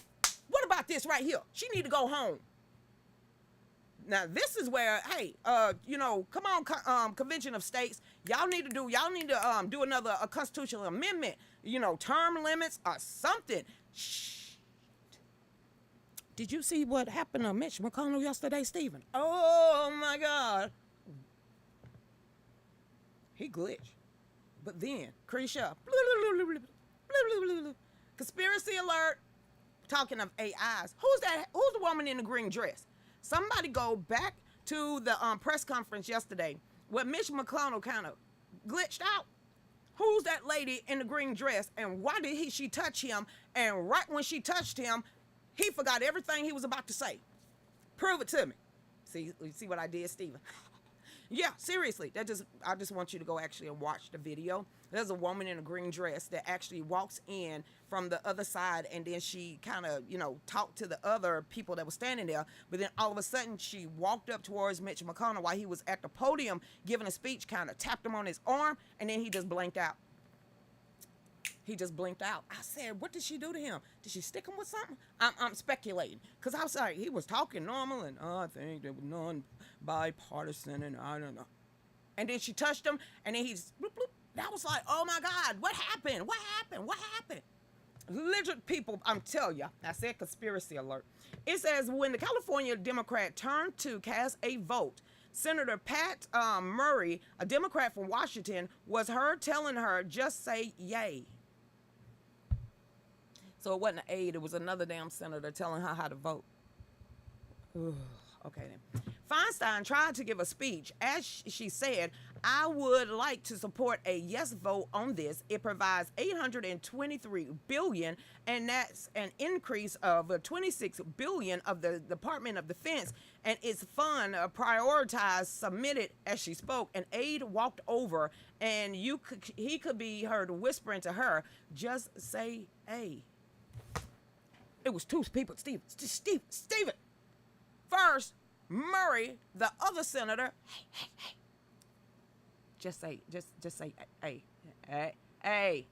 What about this right here? She need to go home. Now this is where, hey, come on, Convention of States, y'all need to do another constitutional amendment, term limits or something. Shh. Did you see what happened to Mitch McConnell yesterday, Stephen? Oh my God. He glitched. But then, Krisha, conspiracy alert, talking of AIs. Who's that? Who's the woman in the green dress? Somebody go back to the press conference yesterday where Mitch McConnell kind of glitched out. Who's that lady in the green dress, and why did she touch him? And right when she touched him, he forgot everything he was about to say. Prove it to me. See what I did, Stephen? Yeah, seriously. I just want you to go actually and watch the video. There's a woman in a green dress that actually walks in from the other side, and then she kind of, talked to the other people that were standing there. But then all of a sudden, she walked up towards Mitch McConnell while he was at the podium giving a speech, kind of tapped him on his arm, and then he just blinked out. He just blinked out. I said, what did she do to him? Did she stick him with something? I'm speculating. Because I was like, he was talking normal, and I think there was non-bipartisan, and I don't know. And then she touched him, and then he just, bloop, bloop. That was like, oh my God, what happened? What happened? Legit people, I'm telling you, I said conspiracy alert. It says, when the California Democrat turned to cast a vote, Senator Pat Murray, a Democrat from Washington, was heard telling her, just say yay. So it wasn't an aide, it was another damn senator telling her how to vote. Ugh, okay then. Feinstein tried to give a speech. As she said, I would like to support a yes vote on this. It provides $823 billion, and that's an increase of $26 billion of the Department of Defense, and its fund prioritized submitted as she spoke. An aide walked over, and he could be heard whispering to her, just say A. It was two people, Stephen. First, Murray, the other senator, hey. Just say A.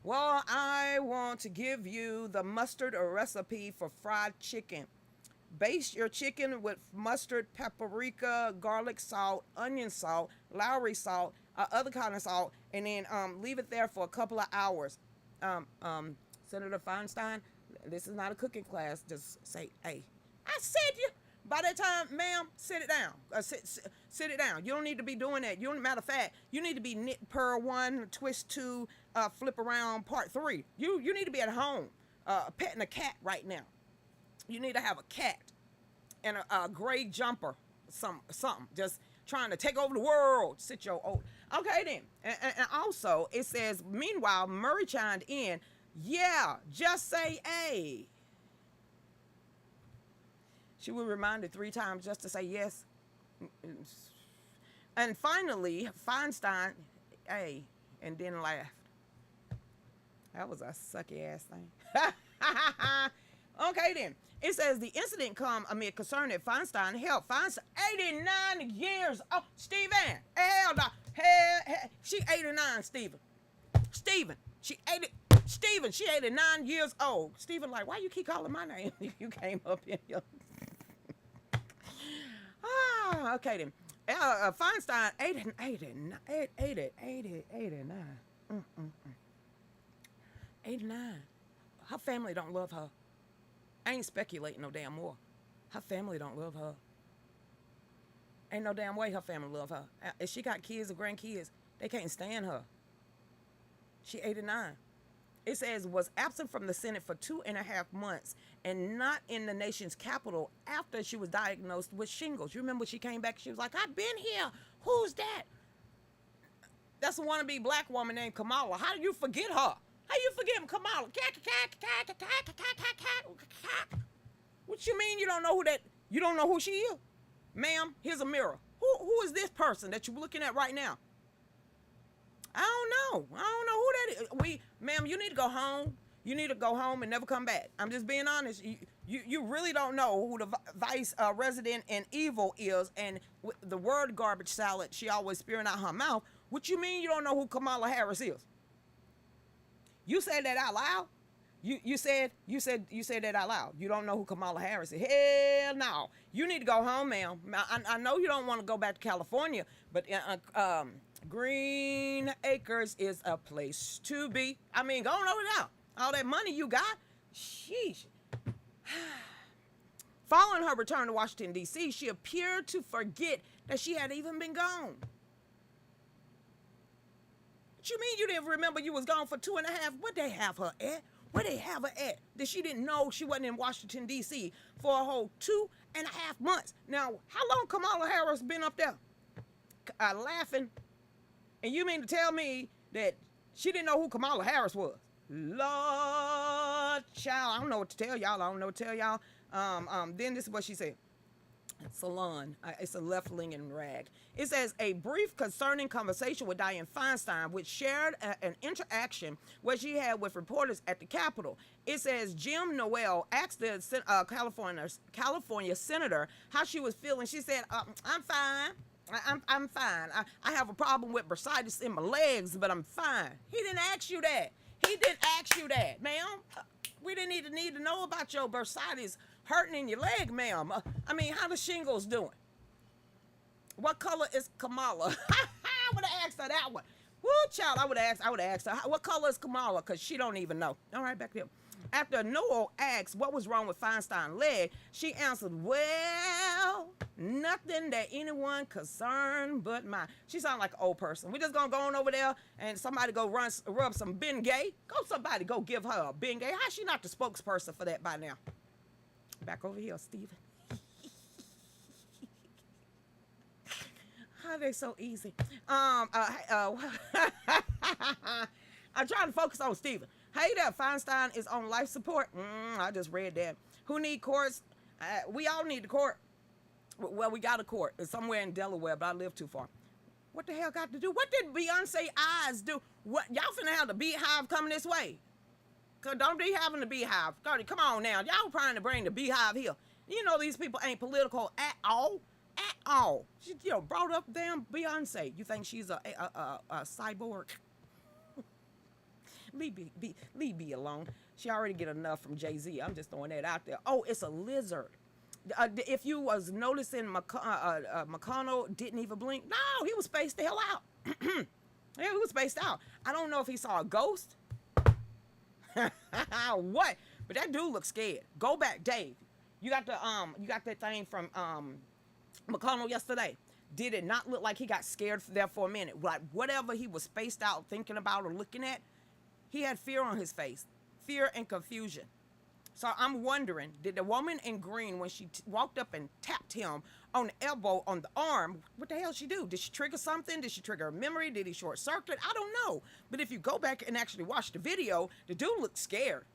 Well, I want to give you the mustard recipe for fried chicken. Baste your chicken with mustard, paprika, garlic salt, onion salt, Lowry salt, other kind of salt, and then leave it there for a couple of hours. Senator Feinstein, this is not a cooking class. Just say A. I said you. By that time, ma'am, sit it down. Sit it down. You don't need to be doing that. Matter of fact, you need to be knit purr 1, twist 2, flip around part 3. You need to be at home petting a cat right now. You need to have a cat and a gray jumper something, just trying to take over the world. Sit your old. Okay then, and also it says, meanwhile, Murray chimed in, yeah, just say A. She was reminded 3 times just to say yes. And finally, Feinstein, A, and then laughed. That was a sucky ass thing. Okay then. It says the incident come amid concern that Feinstein held Feinstein 89 years old. Stephen, hell no. Hell, she 89, Stephen. She 89 years old. Stephen, like, why you keep calling my name if you came up in here? Okay then. Feinstein, 89. 89. Her family don't love her. I ain't speculating no damn more. Her family don't love her. Ain't no damn way her family love her. If she got kids or grandkids, they can't stand her. She 89. It says was absent from the Senate for 2.5 months and not in the nation's capital after she was diagnosed with shingles. You remember she came back, she was like, I've been here. Who's that? That's a wannabe black woman named Kamala. How do you forget her? How you forget Kamala? What you mean you don't know who that, you don't know who she is? Ma'am, here's a mirror. Who is this person that you're looking at right now? I don't know who that is. Ma'am, you need to go home. You need to go home and never come back. I'm just being honest. You really don't know who the vice resident in evil is, and the word garbage salad she always spewing out her mouth. What you mean you don't know who Kamala Harris is? You said that out loud? You said that out loud. You don't know who Kamala Harris is. Hell no. You need to go home, ma'am. I know you don't want to go back to California, but Green Acres is a place to be. I mean, go on over there. All that money you got, sheesh. Following her return to Washington, D.C., she appeared to forget that she had even been gone. What you mean you didn't remember you was gone for 2.5? Where'd they have her at? Where they have her at? That she didn't know she wasn't in Washington, D.C. for a whole 2.5 months. Now, how long Kamala Harris been up there? Laughing. And you mean to tell me that she didn't know who Kamala Harris was? Lord, child, I don't know what to tell y'all. Then this is what she said. Salon. It's a left-leaning rag. It says a brief concerning conversation with Dianne Feinstein, which shared an interaction where she had with reporters at the Capitol. It says Jim Noel asked the California senator how she was feeling. She said, "I'm fine. I'm fine. I have a problem with bursitis in my legs, but I'm fine." He didn't ask you that. Ma'am. We didn't even need to know about your bursitis hurting in your leg, ma'am. I mean, how the shingles doing? What color is Kamala? I would have asked her that one. Woo, child, I would have asked her, what color is Kamala? Because she don't even know. All right, back there. After Noel asked what was wrong with Feinstein's leg, she answered, well, nothing that anyone concerned but mine. She sounded like an old person. We just gonna go on over there and somebody go rub some Bengay. Somebody go give her a Bengay. How's she not the spokesperson for that by now? Back over here, Stephen. How they so easy? I'm trying to focus on Stephen. Hey there, Feinstein is on life support. I just read that. Who need courts? We all need the court. Well, we got a court. It's somewhere in Delaware, but I live too far. What the hell got to do? What did Beyonce eyes do? What y'all finna have the beehive coming this way? Cause don't be having the beehive. Come on now. Y'all trying to bring the beehive here. You know these people ain't political at all. At all. She brought up damn Beyonce. You think she's a cyborg? Leave B alone. She already get enough from Jay-Z. I'm just throwing that out there. Oh, it's a lizard. If you was noticing, McConnell didn't even blink. No, he was spaced the hell out. Yeah, he was spaced out. I don't know if he saw a ghost. What? But that dude looks scared. Go back, Dave. You got that thing from McConnell yesterday. Did it not look like he got scared there for a minute? Like whatever he was spaced out thinking about or looking at, he had fear on his face. Fear and confusion. So I'm wondering, did the woman in green, when she walked up and tapped him on the elbow, on the arm, what the hell she do? Did she trigger something? Did she trigger a memory? Did he short circuit? I don't know. But if you go back and actually watch the video, the dude looked scared.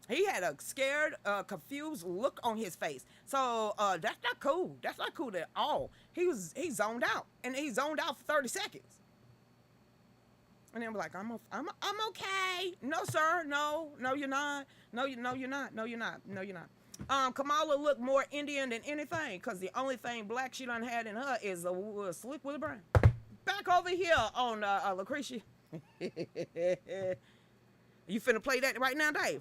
He had a scared, confused look on his face. So that's not cool. That's not cool at all. He zoned out, and he zoned out for 30 seconds. And then I'm like, I'm okay. No, sir. No, you're not. No, you're not. No, you're not. No, you're not. Kamala looked more Indian than anything, because the only thing black she done had in her is a slick with a brown. Back over here on Lucretia. You finna play that right now, Dave?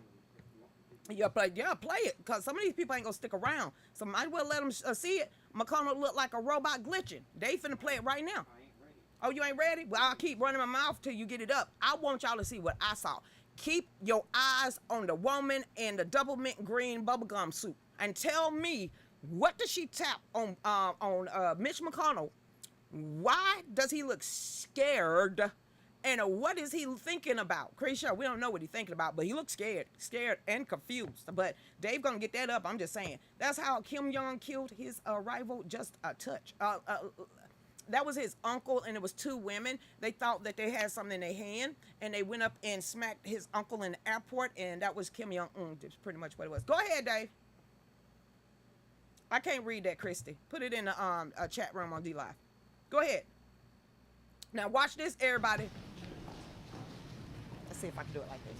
Yeah, play it, because some of these people ain't gonna stick around. So might as well let them see it. McConnell look like a robot glitching. They finna play it right now. Oh, you ain't ready? Well, I'll keep running my mouth till you get it up. I want y'all to see what I saw. Keep your eyes on the woman in the double mint green bubblegum suit and tell me, what does she tap on Mitch McConnell? Why does he look scared? And what is he thinking about? Crazy show. We don't know what he's thinking about, but he looks scared and confused. But Dave gonna get that up. I'm just saying. That's how Kim Jong killed his rival, just a touch. That was his uncle, and it was two women. They thought that they had something in their hand, and they went up and smacked his uncle in the airport, and that was Kim Jong-un. That's pretty much what it was. Go ahead, Dave. I can't read that, Christy. Put it in the chat room on D-Live. Go ahead. Now watch this, everybody. Let's see if I can do it like this.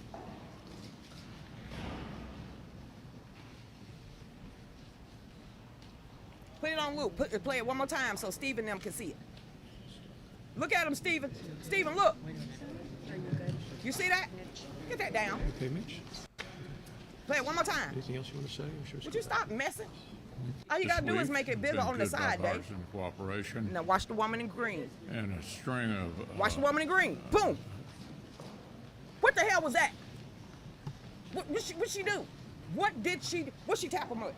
Put it on loop. Play it one more time so Steve and them can see it. Look at him, Steven. Steven, look. You see that? Get that down. Okay, Mitch. Play it one more time. Anything else you want to say? Would you stop messing? All you gotta do is make it bigger on the side, Dave. Cooperation Now watch the woman in green. and a string of. Watch the woman in green. Boom. What the hell was that? What she do? What she tap him with?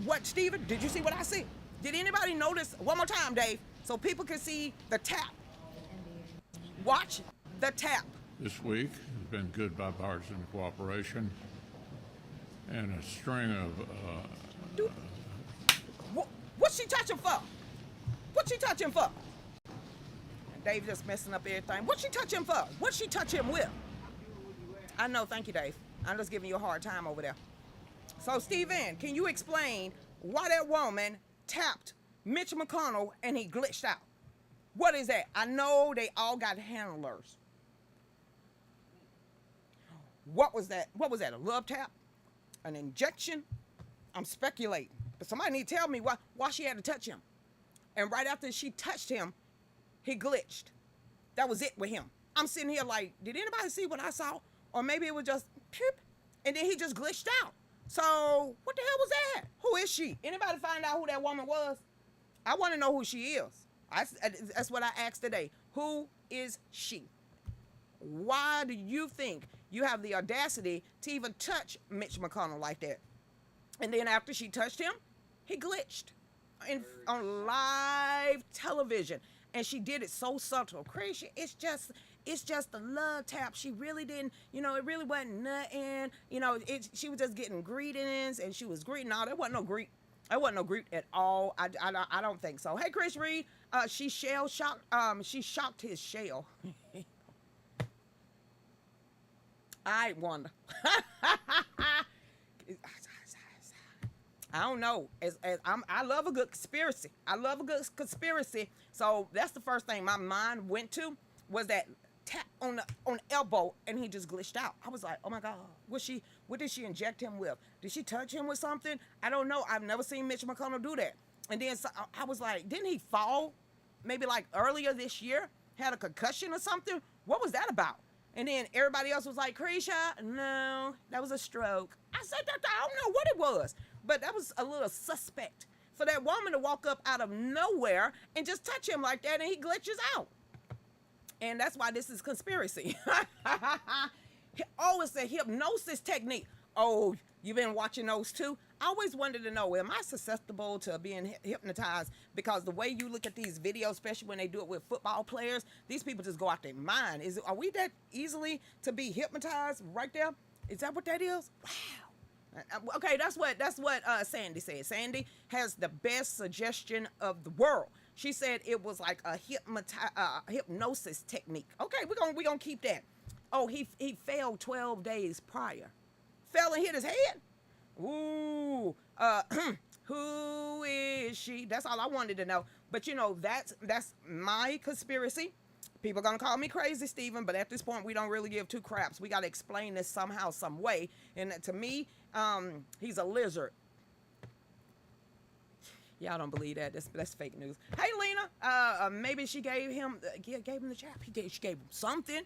What, Steven? Did you see what I see? Did anybody notice? One more time, Dave, so people can see the tap. Watch the tap. This week has been good bipartisan cooperation and a string of. Dude, what's she touching for? What's she touching for? And Dave just messing up everything. What's she touching for? What's she touch him with? I know, thank you, Dave. I'm just giving you a hard time over there. So, Steven, can you explain why that woman tapped Mitch McConnell and he glitched out? What is that? I know they all got handlers. What was that? What was that? A love tap? An injection? I'm speculating. But somebody need to tell me why she had to touch him. And right after she touched him, he glitched. That was it with him. I'm sitting here like, did anybody see what I saw? Or maybe it was just, pip, and then he just glitched out. So, what the hell was that? Who is she? Anybody find out who that woman was? I want to know who she is. That's what I asked today. Who is she? Why do you think you have the audacity to even touch Mitch McConnell like that? And then after she touched him, he glitched on live television. And she did it so subtle. Crazy. It's just a love tap. She really didn't, it really wasn't nothing. She was just getting greetings, and she was greeting. No, there wasn't no greet. There wasn't no greet at all. I don't think so. Hey, Chris Reed, she shocked his shell. I wonder. I don't know. I love a good conspiracy. So that's the first thing my mind went to, was that tap on the elbow, and he just glitched out. I was like, oh my God, what did she inject him with? Did she touch him with something? I don't know. I've never seen Mitch McConnell do that. And then I was like, didn't he fall maybe like earlier this year? Had a concussion or something? What was that about? And then everybody else was like, Krisha, no, that was a stroke. I said that, I don't know what it was, but that was a little suspect for that woman to walk up out of nowhere and just touch him like that, and he glitches out. And that's why this is conspiracy. Oh, it's a hypnosis technique. Oh, you've been watching those too? I always wanted to know, am I susceptible to being hypnotized? Because the way you look at these videos, especially when they do it with football players, these people just go out their mind. Are we that easily to be hypnotized right there? Is that what that is? Wow. Okay, that's what Sandy said. Sandy has the best suggestion of the world. She said it was like a hypnosis technique. Okay, we're gonna keep that. Oh, he fell 12 days prior. Fell and hit his head. Ooh, who is she? That's all I wanted to know. But you know, that's my conspiracy. People are gonna call me crazy, Stephen, but at this point, we don't really give two craps. We gotta explain this somehow, some way. And to me, he's a lizard. Y'all don't believe that. That's fake news. Hey, Lena. Maybe she gave him the jab. She gave him something.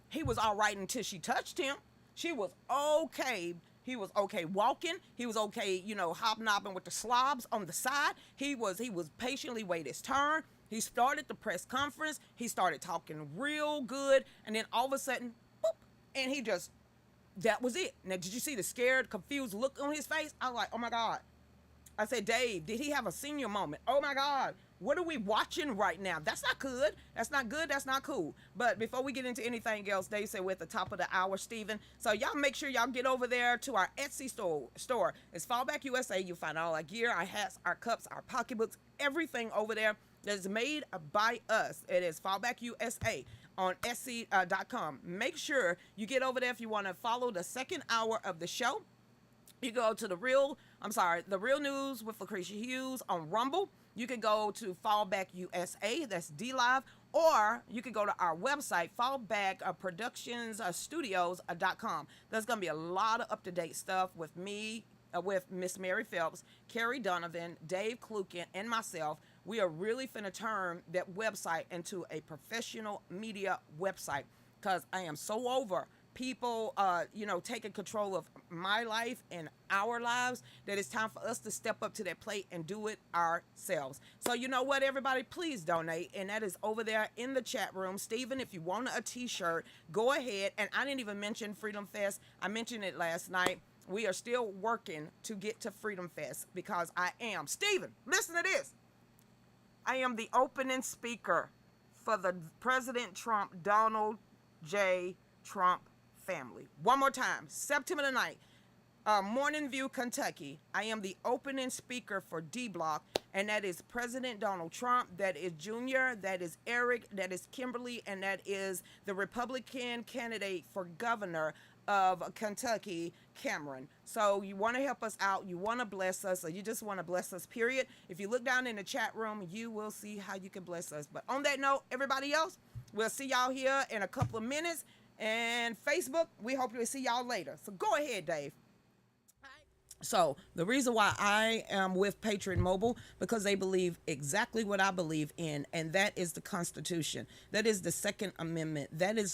He was all right until she touched him. She was okay. He was okay walking. He was okay, you know, hobnobbing with the slobs on the side. He was patiently waited his turn. He started the press conference. He started talking real good. And then all of a sudden, boop, and that was it. Now, did you see the scared, confused look on his face? I was like, oh my God. I said, Dave, did he have a senior moment? Oh my God. What are we watching right now? That's not good. That's not good. That's not cool. But before we get into anything else, Dave said we're at the top of the hour, Stephen. So y'all make sure y'all get over there to our Etsy store. It's Fallback USA. You'll find all our gear, our hats, our cups, our pocketbooks, everything over there that is made by us. It is Fallback USA on Etsy.com. Make sure you get over there if you want to follow the second hour of the show. You go to the Real News with Lucretia Hughes on Rumble. You can go to Fallback USA, that's DLive, or you can go to our website, fallbackproductionsstudios.com. There's going to be a lot of up-to-date stuff with me, with Miss Mary Phelps, Carrie Donovan, Dave Klukin, and myself. We are really finna turn that website into a professional media website because I am so over people, taking control of my life and our lives, that it's time for us to step up to that plate and do it ourselves. So you know what, everybody, please donate, and that is over there in the chat room. Stephen, if you want a t-shirt, go ahead. And I didn't even mention Freedom Fest. I mentioned it last night. We are still working to get to Freedom Fest because Stephen, listen to this. I am the opening speaker for the President Trump, Donald J. Trump family. One more time, September the 9th, Morning View, Kentucky. I am the opening speaker for D Block, and that is President Donald Trump, that is Junior, that is Eric, that is Kimberly, and that is the Republican candidate for governor of Kentucky, Cameron. So you want to help us out, you want to bless us, or you just want to bless us, period. If you look down in the chat room, you will see how you can bless us. But on that note, everybody else, we'll see y'all here in a couple of minutes. And Facebook, we hope to see y'all later. So go ahead, Dave. So the reason why I am with Patriot Mobile, because they believe exactly what I believe in, and that is the Constitution. That is the Second Amendment. That is the